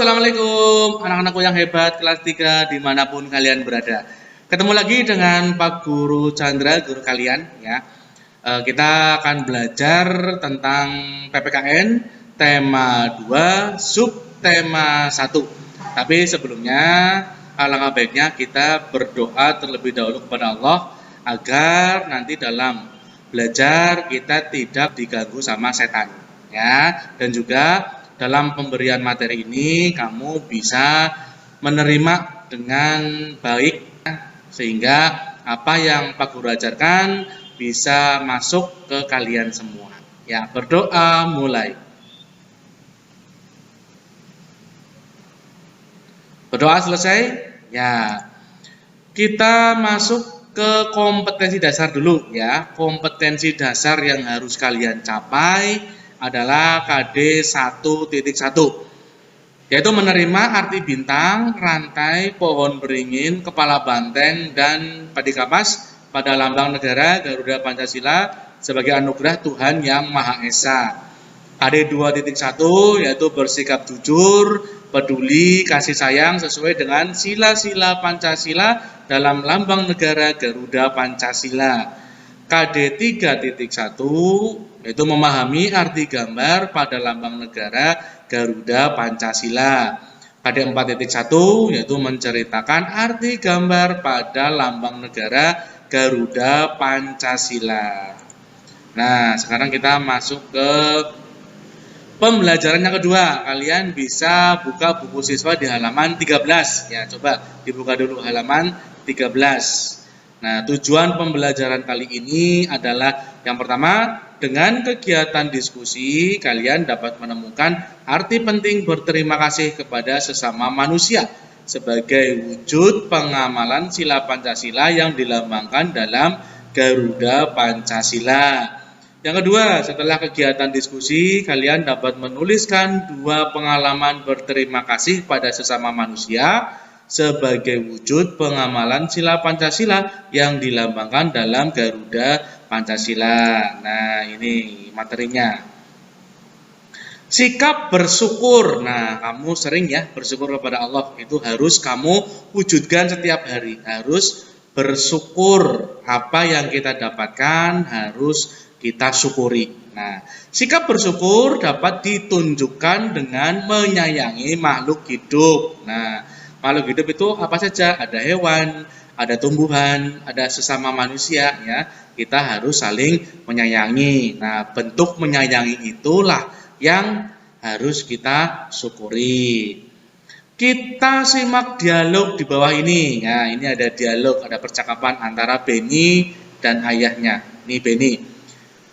Assalamualaikum anak-anakku yang hebat kelas 3 dimanapun kalian berada. Ketemu lagi dengan Pak Guru Chandra, guru kalian ya. Kita akan belajar tentang PPKN tema 2 subtema 1. Tapi sebelumnya alangkah baiknya kita berdoa terlebih dahulu kepada Allah agar nanti dalam belajar kita tidak diganggu sama setan ya, dan juga dalam pemberian materi ini kamu bisa menerima dengan baik sehingga apa yang Pak Guru ajarkan bisa masuk ke kalian semua. Ya, berdoa mulai. Berdoa selesai? Ya. Kita masuk ke kompetensi dasar dulu ya. Kompetensi dasar yang harus kalian capai adalah KD 1.1, yaitu menerima arti bintang, rantai, pohon beringin, kepala banteng, dan padi kapas pada lambang negara Garuda Pancasila sebagai anugerah Tuhan Yang Maha Esa. KD 2.1 yaitu bersikap jujur, peduli, kasih sayang sesuai dengan sila-sila Pancasila dalam lambang negara Garuda Pancasila. KD 3.1 yaitu memahami arti gambar pada lambang negara Garuda Pancasila. KD 4.1 yaitu menceritakan arti gambar pada lambang negara Garuda Pancasila. Nah, sekarang kita masuk ke pembelajaran yang kedua. Kalian bisa buka buku siswa di halaman 13. Ya, coba dibuka dulu halaman 13. Nah, tujuan pembelajaran kali ini adalah yang pertama, dengan kegiatan diskusi, kalian dapat menemukan arti penting berterima kasih kepada sesama manusia sebagai wujud pengamalan sila Pancasila yang dilambangkan dalam Garuda Pancasila. Yang kedua, setelah kegiatan diskusi, kalian dapat menuliskan 2 pengalaman berterima kasih pada sesama manusia sebagai wujud pengamalan sila Pancasila yang dilambangkan dalam Garuda Pancasila. Nah, ini materinya. Sikap bersyukur. Nah, kamu sering ya bersyukur kepada Allah. Itu harus kamu wujudkan setiap hari. Harus bersyukur. Apa yang kita dapatkan harus kita syukuri. Nah, sikap bersyukur dapat ditunjukkan dengan menyayangi makhluk hidup. Nah, makhluk hidup itu apa saja? Ada hewan, ada tumbuhan, ada sesama manusia ya. Kita harus saling menyayangi. Nah, bentuk menyayangi itulah yang harus kita syukuri. Kita simak dialog di bawah ini. Ya, ini ada dialog, ada percakapan antara Beni dan ayahnya. Ini Beni.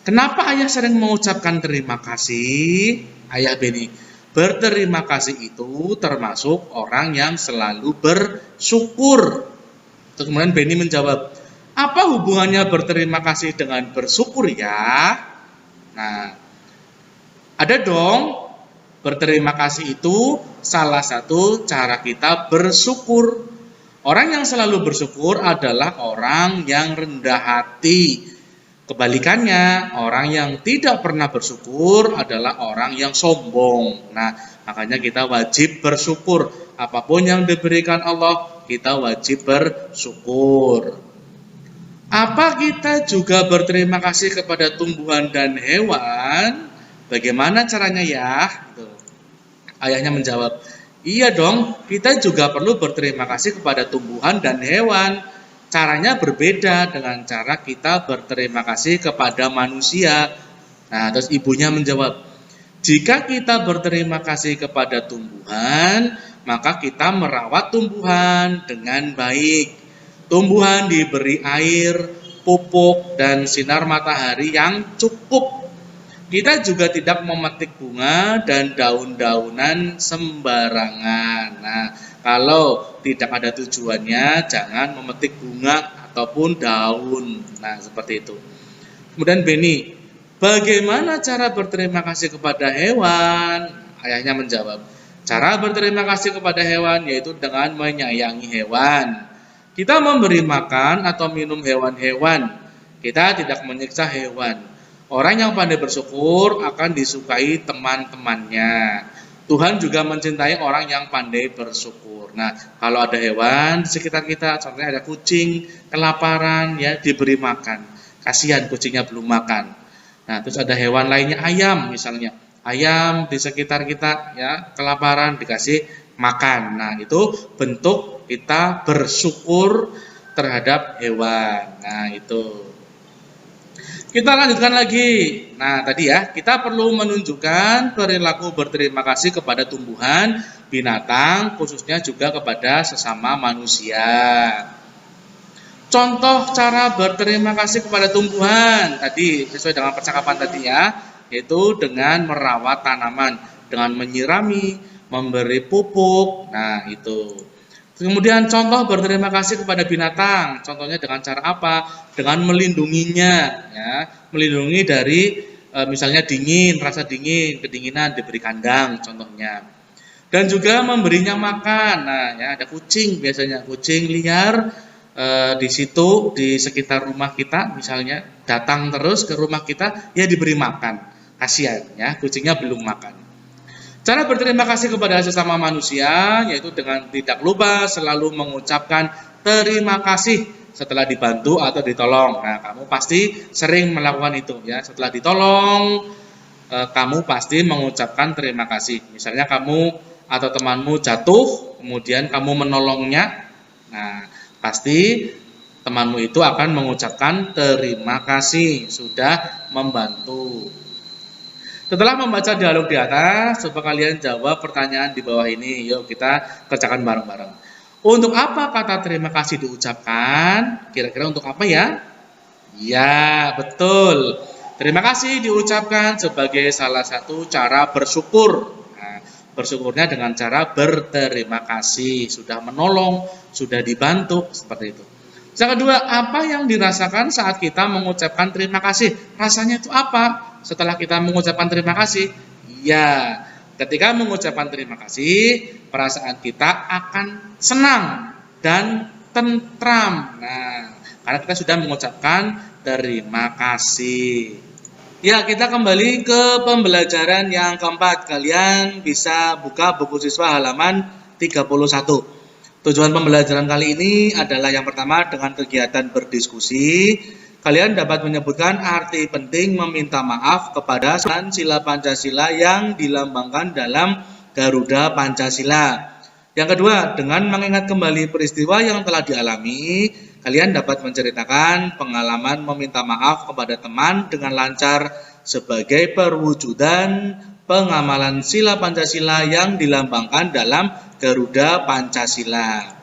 Kenapa ayah sering mengucapkan terima kasih? Ayah Beni, berterima kasih itu termasuk orang yang selalu bersyukur. Terus kemudian Beni menjawab, apa hubungannya berterima kasih dengan bersyukur ya? Nah, ada dong. Berterima kasih itu salah satu cara kita bersyukur. Orang yang selalu bersyukur adalah orang yang rendah hati. Kebalikannya, orang yang tidak pernah bersyukur adalah orang yang sombong. Nah, makanya kita wajib bersyukur. Apapun yang diberikan Allah, kita wajib bersyukur. Apa kita juga berterima kasih kepada tumbuhan dan hewan? Bagaimana caranya ya? Ayahnya menjawab, iya dong, kita juga perlu berterima kasih kepada tumbuhan dan hewan. Caranya berbeda dengan cara kita berterima kasih kepada manusia. Nah, terus ibunya menjawab, jika kita berterima kasih kepada tumbuhan, maka kita merawat tumbuhan dengan baik. Tumbuhan diberi air, pupuk, dan sinar matahari yang cukup. Kita juga tidak memetik bunga dan daun-daunan sembarangan. Nah, kalau tidak ada tujuannya, jangan memetik bunga ataupun daun. Nah, seperti itu. Kemudian Beni, bagaimana cara berterima kasih kepada hewan? Ayahnya menjawab, cara berterima kasih kepada hewan yaitu dengan menyayangi hewan. Kita memberi makan atau minum hewan-hewan. Kita tidak menyiksa hewan. Orang yang pandai bersyukur akan disukai teman-temannya. Tuhan juga mencintai orang yang pandai bersyukur. Nah, kalau ada hewan di sekitar kita, contohnya ada kucing, kelaparan, ya diberi makan. Kasihan kucingnya belum makan. Nah, terus ada hewan lainnya, ayam misalnya. Ayam di sekitar kita, ya kelaparan, dikasih makan. Nah, itu bentuk kita bersyukur terhadap hewan. Nah, itu. Kita lanjutkan lagi. Nah, tadi ya, kita perlu menunjukkan perilaku berterima kasih kepada tumbuhan, binatang, khususnya juga kepada sesama manusia. Contoh cara berterima kasih kepada tumbuhan, tadi sesuai dengan percakapan tadi ya, yaitu dengan merawat tanaman, dengan menyirami, memberi pupuk. Nah, itu. Kemudian contoh berterima kasih kepada binatang, contohnya dengan cara apa? Dengan melindunginya, ya, melindungi dari misalnya dingin, rasa dingin, kedinginan, diberi kandang, contohnya. Dan juga memberinya makan. Nah, ya ada kucing biasanya, kucing liar di situ di sekitar rumah kita, misalnya datang terus ke rumah kita, ya diberi makan. Kasihan, ya, kucingnya belum makan. Cara berterima kasih kepada sesama manusia yaitu dengan tidak lupa selalu mengucapkan terima kasih setelah dibantu atau ditolong. Nah, kamu pasti sering melakukan itu ya. Setelah ditolong, kamu pasti mengucapkan terima kasih. Misalnya kamu atau temanmu jatuh, kemudian kamu menolongnya. Nah, pasti temanmu itu akan mengucapkan terima kasih sudah membantu. Setelah membaca dialog di atas, coba kalian jawab pertanyaan di bawah ini. Yuk kita kerjakan bareng-bareng. Untuk apa kata terima kasih diucapkan? Kira-kira untuk apa ya? Ya, betul. Terima kasih diucapkan sebagai salah satu cara bersyukur. Nah, bersyukurnya dengan cara berterima kasih. Sudah menolong, sudah dibantu, seperti itu. Yang kedua, apa yang dirasakan saat kita mengucapkan terima kasih? Rasanya itu apa setelah kita mengucapkan terima kasih? Ya, ketika mengucapkan terima kasih, perasaan kita akan senang dan tentram. Nah, karena kita sudah mengucapkan terima kasih. Ya, kita kembali ke pembelajaran yang keempat. Kalian bisa buka buku siswa halaman 31. Tujuan pembelajaran kali ini adalah yang pertama dengan kegiatan berdiskusi. Kalian dapat menyebutkan arti penting meminta maaf kepada sila Pancasila yang dilambangkan dalam Garuda Pancasila. Yang kedua, dengan mengingat kembali peristiwa yang telah dialami, kalian dapat menceritakan pengalaman meminta maaf kepada teman dengan lancar sebagai perwujudan pengamalan sila Pancasila yang dilambangkan dalam Garuda Pancasila.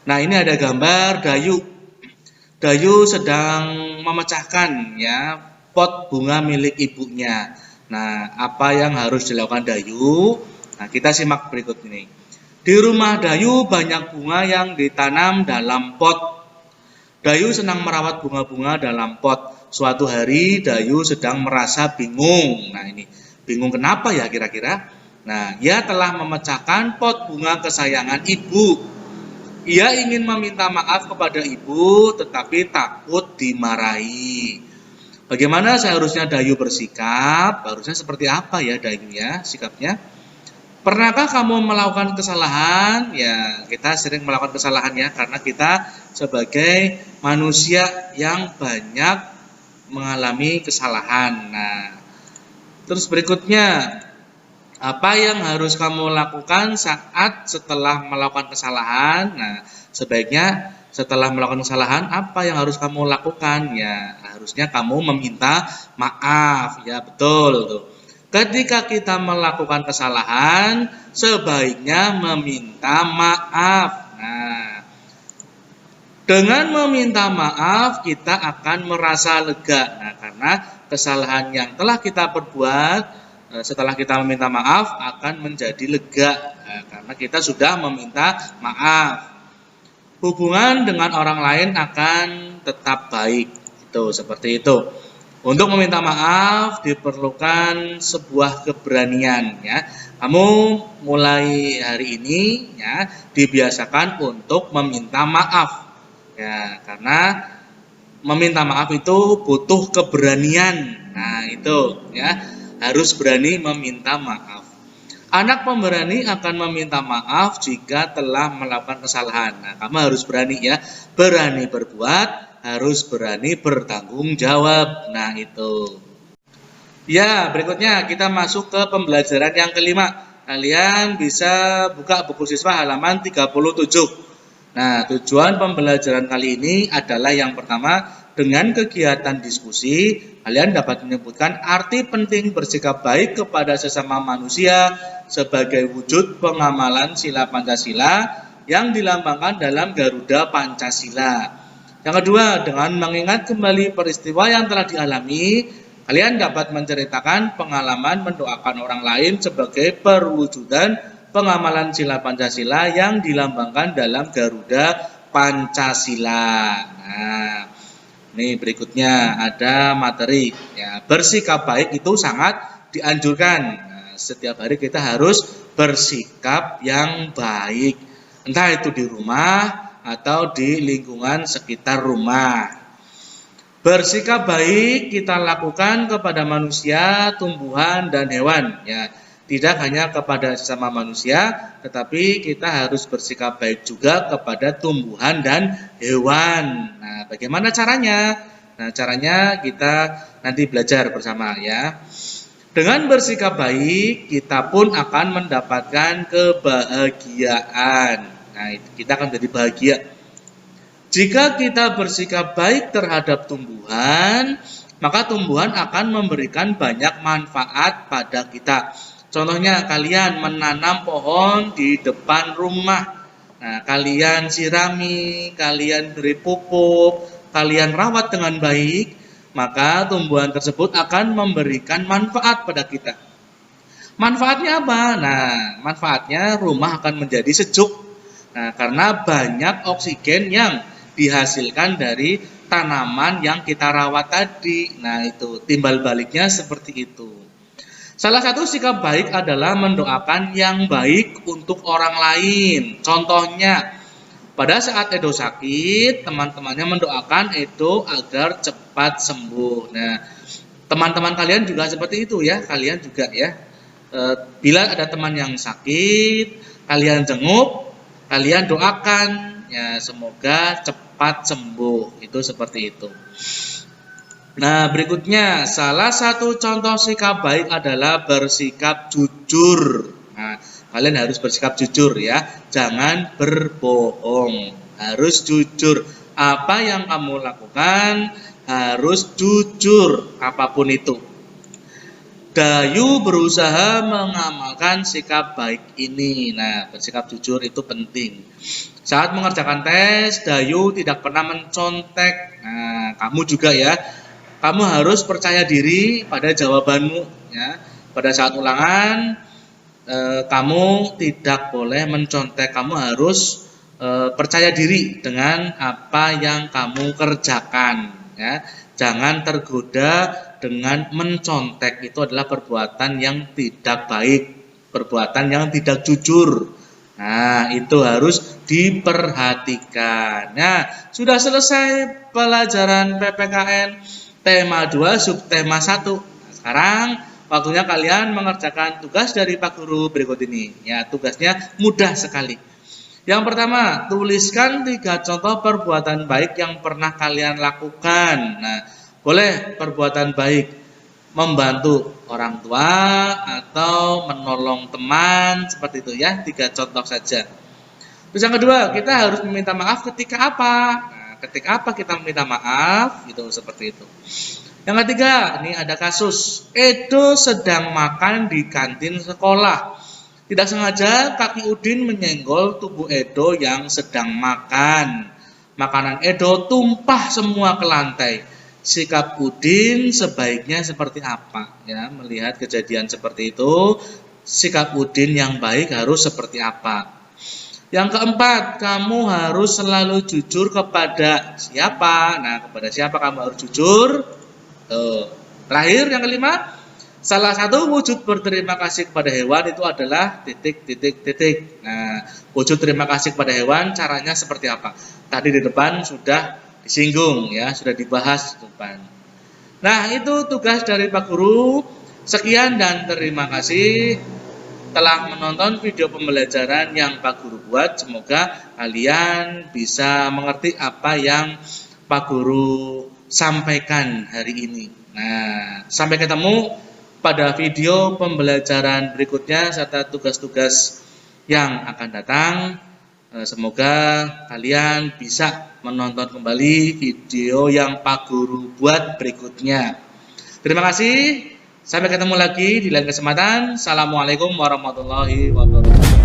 Nah, ini ada gambar Dayu. Dayu sedang memecahkan ya pot bunga milik ibunya. Nah, apa yang harus dilakukan Dayu? Nah, kita simak berikut ini. Di rumah Dayu banyak bunga yang ditanam dalam pot. Dayu senang merawat bunga-bunga dalam pot. Suatu hari Dayu sedang merasa bingung. Nah, ini bingung kenapa ya kira-kira? Nah, ia telah memecahkan pot bunga kesayangan ibu. Ia ingin meminta maaf kepada ibu, tetapi takut dimarahi. Bagaimana seharusnya Dayu bersikap? Harusnya seperti apa ya Dayu ya sikapnya? Pernahkah kamu melakukan kesalahan? Ya, kita sering melakukan kesalahan ya, karena kita sebagai manusia yang banyak mengalami kesalahan. Nah, terus berikutnya, apa yang harus kamu lakukan saat setelah melakukan kesalahan? Nah, sebaiknya setelah melakukan kesalahan, apa yang harus kamu lakukan? Ya, harusnya kamu meminta maaf. Ya, betul tuh. Ketika kita melakukan kesalahan, sebaiknya meminta maaf. Nah, dengan meminta maaf, kita akan merasa lega. Nah, karena kesalahan yang telah kita perbuat, setelah kita meminta maaf akan menjadi lega, nah, karena kita sudah meminta maaf. Hubungan dengan orang lain akan tetap baik. Itu seperti itu. Untuk meminta maaf diperlukan sebuah keberanian ya. Kamu mulai hari ini ya dibiasakan untuk meminta maaf. Ya, karena meminta maaf itu butuh keberanian. Nah, itu ya. Harus berani meminta maaf. Anak pemberani akan meminta maaf jika telah melakukan kesalahan. Nah, kamu harus berani ya. Berani berbuat, harus berani bertanggung jawab. Nah, itu. Ya, berikutnya kita masuk ke pembelajaran yang kelima. Kalian bisa buka buku siswa halaman 37. Nah, tujuan pembelajaran kali ini adalah yang pertama, dengan kegiatan diskusi, kalian dapat menyebutkan arti penting bersikap baik kepada sesama manusia sebagai wujud pengamalan sila Pancasila yang dilambangkan dalam Garuda Pancasila. Yang kedua, dengan mengingat kembali peristiwa yang telah dialami, kalian dapat menceritakan pengalaman mendoakan orang lain sebagai perwujudan pengamalan sila Pancasila yang dilambangkan dalam Garuda Pancasila. Nah, ini berikutnya ada materi. Ya, bersikap baik itu sangat dianjurkan. Nah, setiap hari kita harus bersikap yang baik. Entah itu di rumah atau di lingkungan sekitar rumah. Bersikap baik kita lakukan kepada manusia, tumbuhan, dan hewan. Ya, tidak hanya kepada sesama manusia, tetapi kita harus bersikap baik juga kepada tumbuhan dan hewan. Nah, bagaimana caranya? Nah, caranya kita nanti belajar bersama ya. Dengan bersikap baik, kita pun akan mendapatkan kebahagiaan. Nah, kita akan jadi bahagia. Jika kita bersikap baik terhadap tumbuhan, maka tumbuhan akan memberikan banyak manfaat pada kita. Contohnya, kalian menanam pohon di depan rumah. Nah, kalian sirami, kalian beri pupuk, kalian rawat dengan baik, maka tumbuhan tersebut akan memberikan manfaat pada kita. Manfaatnya apa? Nah, manfaatnya rumah akan menjadi sejuk. Nah, karena banyak oksigen yang dihasilkan dari tanaman yang kita rawat tadi. Nah, itu timbal baliknya seperti itu. Salah satu sikap baik adalah mendoakan yang baik untuk orang lain. Contohnya, pada saat Edo sakit, teman-temannya mendoakan Edo agar cepat sembuh. Nah, teman-teman kalian juga seperti itu ya, kalian juga ya. Bila ada teman yang sakit, kalian jenguk, kalian doakan, ya semoga cepat sembuh. Itu seperti itu. Nah, berikutnya, salah satu contoh sikap baik adalah bersikap jujur. Nah, kalian harus bersikap jujur ya, jangan berbohong, harus jujur. Apa yang kamu lakukan harus jujur, apapun itu. Dayu berusaha mengamalkan sikap baik ini. Nah, bersikap jujur itu penting. Saat mengerjakan tes, Dayu tidak pernah mencontek. Nah, kamu juga ya. Kamu harus percaya diri pada jawabanmu ya. Pada saat ulangan, kamu tidak boleh mencontek. Kamu harus percaya diri dengan apa yang kamu kerjakan ya. Jangan tergoda dengan mencontek. Itu adalah perbuatan yang tidak baik, perbuatan yang tidak jujur. Nah, itu harus diperhatikan. Nah, sudah selesai pelajaran PPKN tema 2 subtema 1. Nah, sekarang waktunya kalian mengerjakan tugas dari Pak Guru berikut ini. Ya, tugasnya mudah sekali. Yang pertama, tuliskan 3 contoh perbuatan baik yang pernah kalian lakukan. Nah, boleh perbuatan baik membantu orang tua atau menolong teman, seperti itu ya, 3 contoh saja. Terus yang kedua, kita harus meminta maaf ketika apa? Nah, ketika apa kita meminta maaf? Gitu, seperti itu. Yang ketiga, ini ada kasus. Edo sedang makan di kantin sekolah. Tidak sengaja kaki Udin menyenggol tubuh Edo yang sedang makan. Makanan Edo tumpah semua ke lantai. Sikap Udin sebaiknya seperti apa? Ya, melihat kejadian seperti itu, sikap Udin yang baik harus seperti apa? Yang keempat, kamu harus selalu jujur kepada siapa? Nah, kepada siapa kamu harus jujur? Terakhir, yang kelima, salah satu wujud berterima kasih kepada hewan itu adalah titik. Nah, wujud terima kasih kepada hewan caranya seperti apa? Tadi di depan sudah disinggung ya, sudah dibahas di depan. Nah, itu tugas dari Pak Guru. Sekian dan terima kasih. telah menonton video pembelajaran yang Pak Guru buat. Semoga kalian bisa mengerti apa yang Pak Guru sampaikan hari ini. Nah, sampai ketemu pada video pembelajaran berikutnya serta tugas-tugas yang akan datang. Semoga kalian bisa menonton kembali video yang Pak Guru buat berikutnya. Terima kasih. Sampai ketemu lagi di lain kesempatan. Assalamualaikum warahmatullahi wabarakatuh.